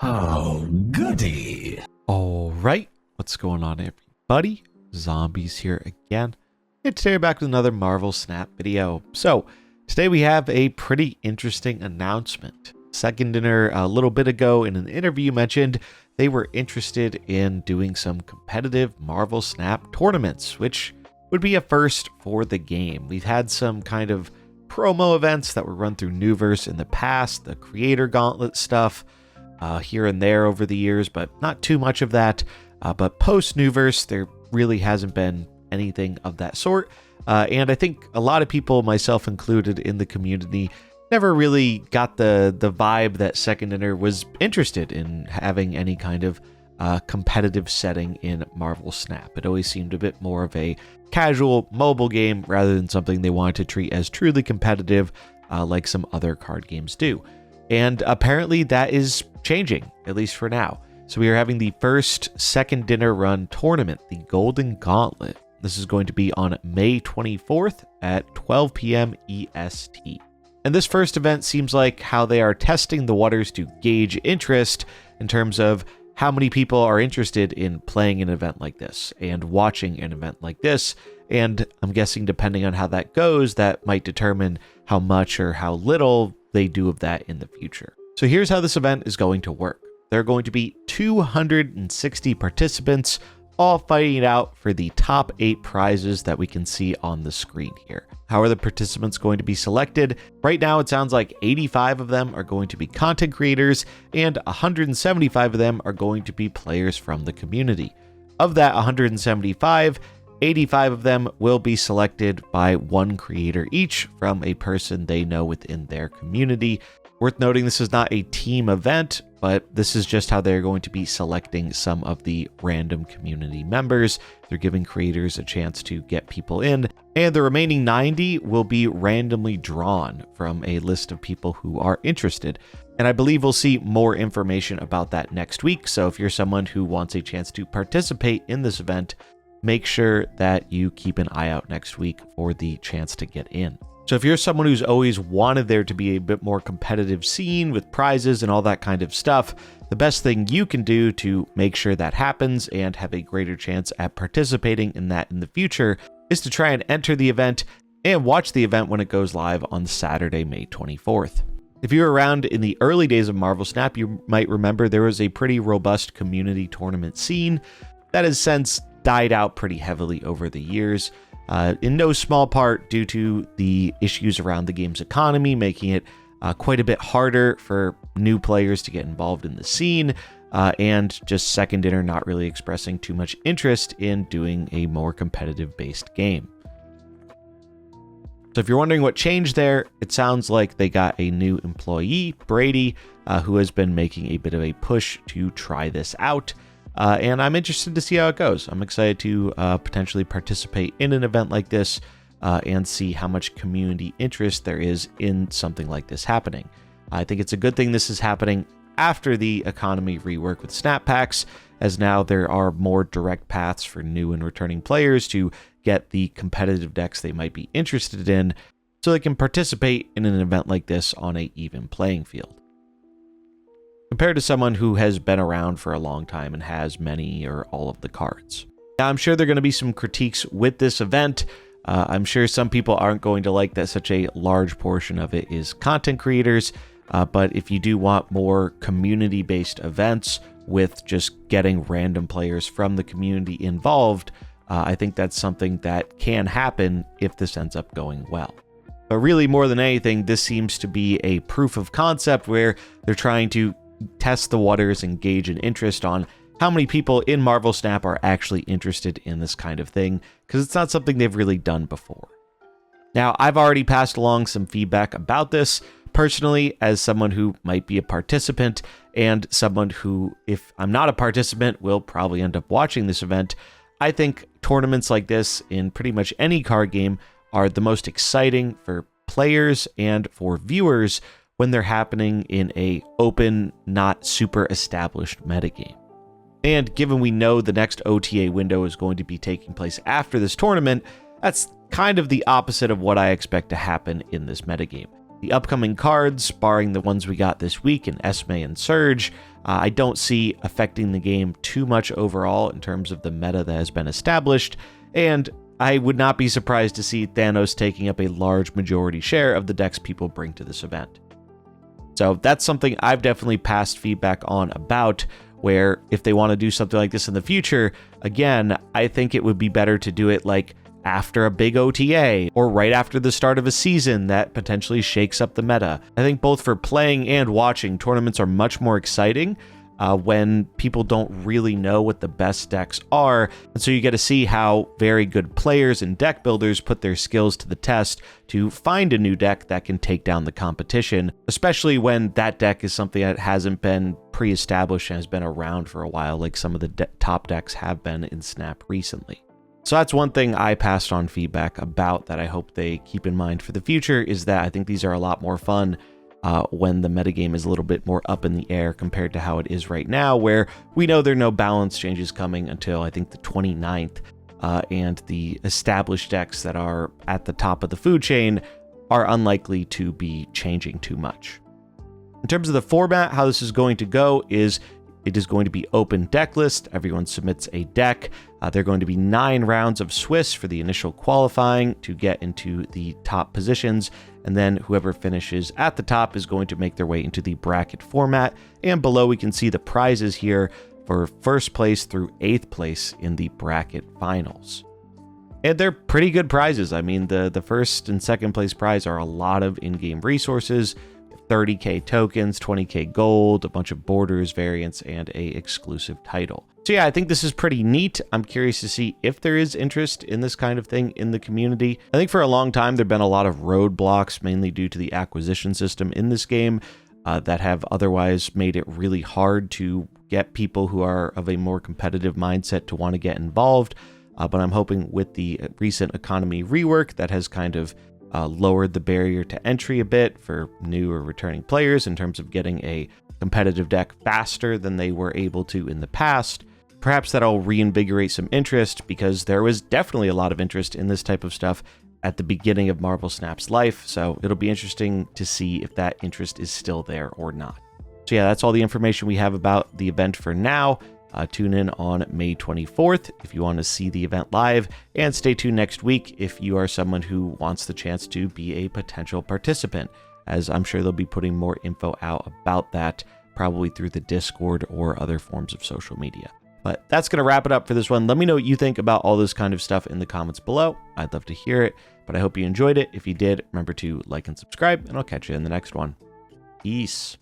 Oh, goody. All right, what's going on, everybody? Zombies here again. And today we're back with another Marvel Snap video. So, today we have a pretty interesting announcement. Second Dinner a little bit ago in an interview mentioned they were interested in doing some competitive Marvel Snap tournaments, which would be a first for the game. We've had some kind of promo events that were run through Newverse in the past, the Creator Gauntlet stuff, here and there over the years, but not too much of that. But post Newverse, there really hasn't been anything of that sort. And I think a lot of people, myself included in the community, never really got the vibe that Second Dinner was interested in having any kind of competitive setting in Marvel Snap. It always seemed a bit more of a casual mobile game rather than something they wanted to treat as truly competitive like some other card games do. And apparently that is changing, at least for now. So we are having the first Second Dinner Run tournament, the Golden Gauntlet. This is going to be on May 24th at 12 p.m. EST. And this first event seems like how they are testing the waters to gauge interest in terms of how many people are interested in playing an event like this and watching an event like this. And I'm guessing depending on how that goes, that might determine how much or how little they do of that in the future. So here's how this event is going to work. There are going to be 260 participants all fighting it out for the top 8 prizes that we can see on the screen here. How are the participants going to be selected? Right now, it sounds like 85 of them are going to be content creators and 175 of them are going to be players from the community. Of that 175, 85 of them will be selected by one creator each from a person they know within their community. Worth noting, this is not a team event, but this is just how they're going to be selecting some of the random community members. They're giving creators a chance to get people in, and the remaining 90 will be randomly drawn from a list of people who are interested. And I believe we'll see more information about that next week. So if you're someone who wants a chance to participate in this event, make sure that you keep an eye out next week for the chance to get in. So if you're someone who's always wanted there to be a bit more competitive scene with prizes and all that kind of stuff, the best thing you can do to make sure that happens and have a greater chance at participating in that in the future is to try and enter the event and watch the event when it goes live on Saturday, May 24th. If you were around in the early days of Marvel Snap, you might remember there was a pretty robust community tournament scene that has since died out pretty heavily over the years. In no small part due to the issues around the game's economy, making it quite a bit harder for new players to get involved in the scene, and just Second Dinner not really expressing too much interest in doing a more competitive-based game. So if you're wondering what changed there, it sounds like they got a new employee, Brady, who has been making a bit of a push to try this out. And I'm interested to see how it goes. I'm excited to potentially participate in an event like this and see how much community interest there is in something like this happening. I think it's a good thing this is happening after the economy rework with Snap Packs, as now there are more direct paths for new and returning players to get the competitive decks they might be interested in so they can participate in an event like this on an even playing field, compared to someone who has been around for a long time and has many or all of the cards. Now, I'm sure there are going to be some critiques with this event. I'm sure some people aren't going to like that such a large portion of it is content creators, but if you do want more community-based events with just getting random players from the community involved, I think that's something that can happen if this ends up going well. But really, more than anything, this seems to be a proof of concept where they're trying to test the waters and gauge an interest on how many people in Marvel Snap are actually interested in this kind of thing, because it's not something they've really done before. Now, I've already passed along some feedback about this personally as someone who might be a participant and someone who, if I'm not a participant, will probably end up watching this event. I think tournaments like this in pretty much any card game are the most exciting for players and for viewers when they're happening in a open, not super established metagame. And given we know the next OTA window is going to be taking place after this tournament, that's kind of the opposite of what I expect to happen in this metagame. The upcoming cards, barring the ones we got this week in Esme and Surge, I don't see affecting the game too much overall in terms of the meta that has been established, and I would not be surprised to see Thanos taking up a large majority share of the decks people bring to this event. So that's something I've definitely passed feedback on about, where if they want to do something like this in the future, again, I think it would be better to do it like after a big OTA or right after the start of a season that potentially shakes up the meta. I think both for playing and watching, tournaments are much more exciting when people don't really know what the best decks are. And so you get to see how very good players and deck builders put their skills to the test to find a new deck that can take down the competition, especially when that deck is something that hasn't been pre-established and has been around for a while, like some of the top decks have been in Snap recently. So that's one thing I passed on feedback about that I hope they keep in mind for the future, is that I think these are a lot more fun when the metagame is a little bit more up in the air compared to how it is right now, where we know there are no balance changes coming until I think the 29th, and the established decks that are at the top of the food chain are unlikely to be changing too much. In terms of the format, how this is going to go is it is going to be open deck list. Everyone submits a deck. There are going to be 9 rounds of Swiss for the initial qualifying to get into the top positions, and then whoever finishes at the top is going to make their way into the bracket format. And below we can see the prizes here for first place through 8th place in the bracket finals. And they're pretty good prizes. I mean, the first and second place prize are a lot of in-game resources, 30k tokens, 20k gold, a bunch of borders, variants, and a exclusive title. So yeah, I think this is pretty neat. I'm curious to see if there is interest in this kind of thing in the community. I think for a long time there have been a lot of roadblocks, mainly due to the acquisition system in this game, that have otherwise made it really hard to get people who are of a more competitive mindset to want to get involved. But I'm hoping with the recent economy rework that has kind of lowered the barrier to entry a bit for new or returning players in terms of getting a competitive deck faster than they were able to in the past. Perhaps that'll reinvigorate some interest, because there was definitely a lot of interest in this type of stuff at the beginning of Marvel Snap's life, so it'll be interesting to see if that interest is still there or not. So yeah, that's all the information we have about the event for now. Tune in on May 24th if you want to see the event live, and stay tuned next week if you are someone who wants the chance to be a potential participant, as I'm sure they'll be putting more info out about that, probably through the Discord or other forms of social media. But that's going to wrap it up for this one. Let me know what you think about all this kind of stuff in the comments below. I'd love to hear it, but I hope you enjoyed it. If you did, remember to like and subscribe, and I'll catch you in the next one. Peace.